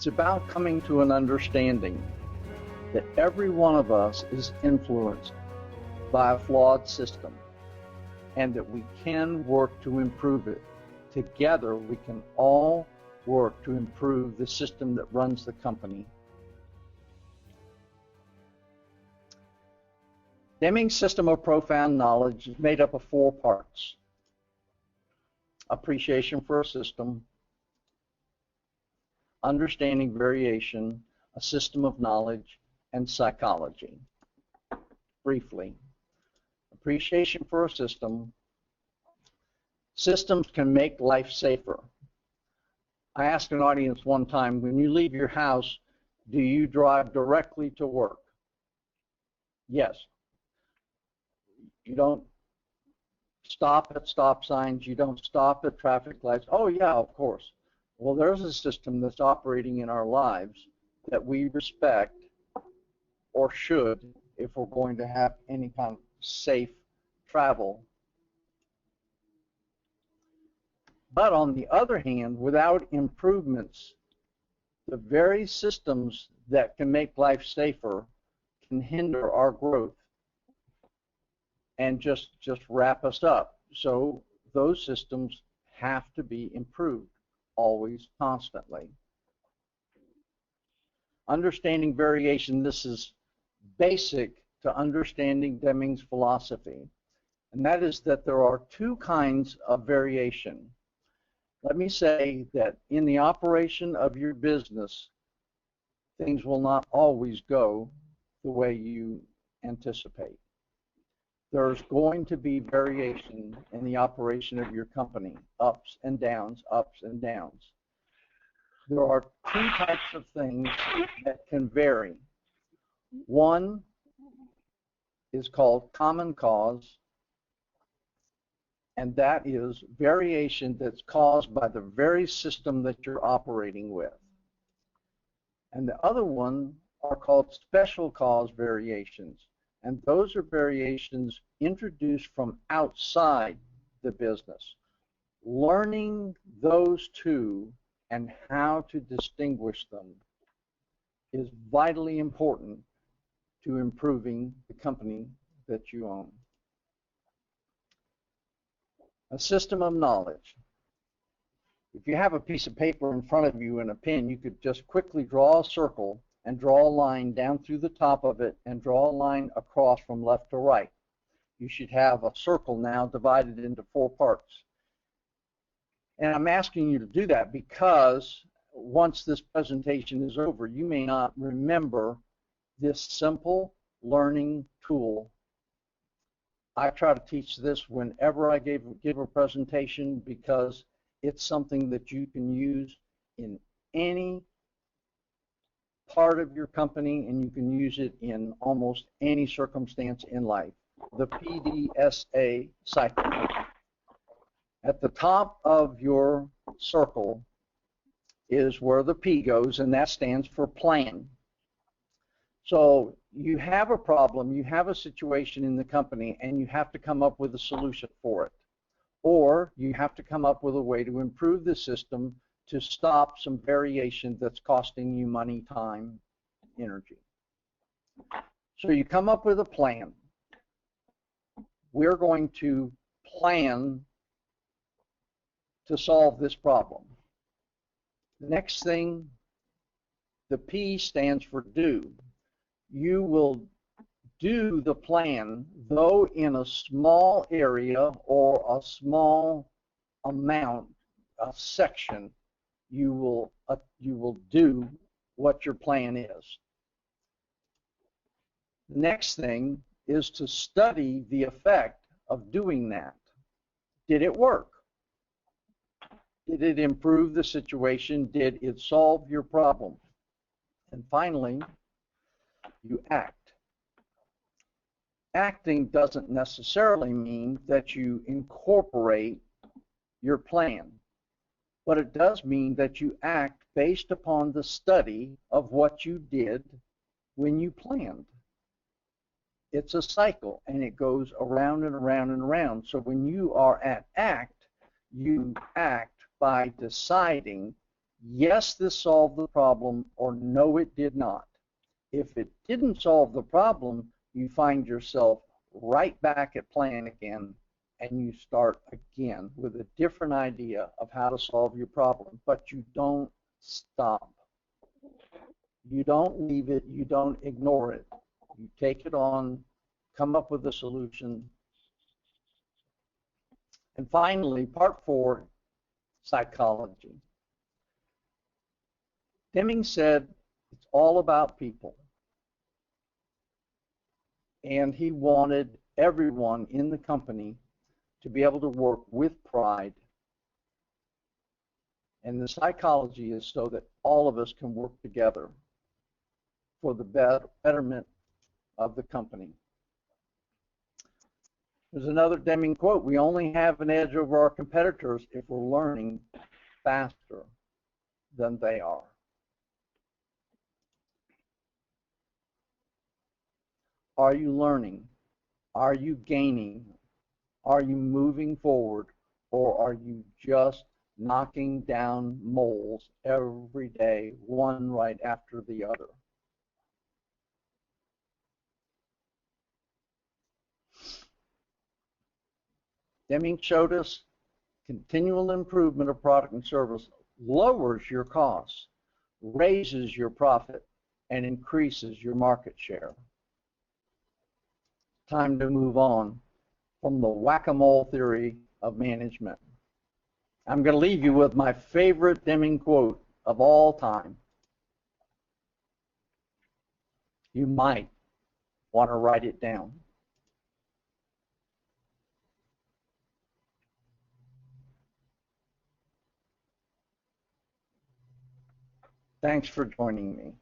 It's about coming to an understanding that every one of us is influenced by a flawed system and that we can work to improve it. Together, we can all work to improve the system that runs the company. Deming's system of profound knowledge is made up of 4 parts: appreciation for a system, understanding variation, a system of knowledge, and psychology. Briefly, appreciation for a system. Systems can make life safer. I asked an audience one time, when you leave your house, do you drive directly to work? Yes. You don't stop at stop signs, you don't stop at traffic lights. Oh yeah, of course. Well, there's a system that's operating in our lives that we respect, or should, if we're going to have any kind of safe travel. But on the other hand, without improvements, the very systems that can make life safer can hinder our growth and just wrap us up. So those systems have to be improved, always, constantly. Understanding variation, this is basic to understanding Deming's philosophy, and that is that there are 2 kinds of variation. Let me say that in the operation of your business, things will not always go the way you anticipate. There's going to be variation in the operation of your company, ups and downs, ups and downs. There are 2 types of things that can vary. One is called common cause, and that is variation that's caused by the very system that you're operating with. And the other one are called special cause variations. And those are variations introduced from outside the business. Learning those 2 and how to distinguish them is vitally important to improving the company that you own. A system of knowledge. If you have a piece of paper in front of you and a pen, you could just quickly draw a circle and draw a line down through the top of it and draw a line across from left to right. You should have a circle now divided into 4 parts. And I'm asking you to do that because once this presentation is over, you may not remember this simple learning tool. I try to teach this whenever I give a presentation because it's something that you can use in any part of your company, and you can use it in almost any circumstance in life. The PDSA cycle. At the top of your circle is where the P goes, and that stands for plan. So you have a problem, you have a situation in the company, and you have to come up with a solution for it. Or you have to come up with a way to improve the system to stop some variation that's costing you money, time, energy. So you come up with a plan. We're going to plan to solve this problem. The next thing, the P stands for do. You will do the plan, though in a small area or a small amount, a section. You will do what your plan is. The next thing is to study the effect of doing that. Did it work? Did it improve the situation? Did it solve your problem? And finally, you act. Acting doesn't necessarily mean that you incorporate your plan, but it does mean that you act based upon the study of what you did when you planned. It's a cycle, and it goes around and around and around. So when you are at act, you act by deciding yes, this solved the problem, or no, it did not. If it didn't solve the problem, you find yourself right back at plan again, and you start again with a different idea of how to solve your problem, but you don't stop. You don't leave it, you don't ignore it. You take it on, come up with a solution. And finally, part 4, psychology. Deming said it's all about people. And he wanted everyone in the company to be able to work with pride. And the psychology is so that all of us can work together for the betterment of the company. There's another Deming quote: we only have an edge over our competitors if we're learning faster than they are. Are you learning? Are you gaining? Are you moving forward? Or are you just knocking down moles every day, one right after the other? Deming showed us continual improvement of product and service lowers your costs, raises your profit, and increases your market share. Time to move on from the whack-a-mole theory of management. I'm going to leave you with my favorite Deming quote of all time. You might want to write it down. Thanks for joining me.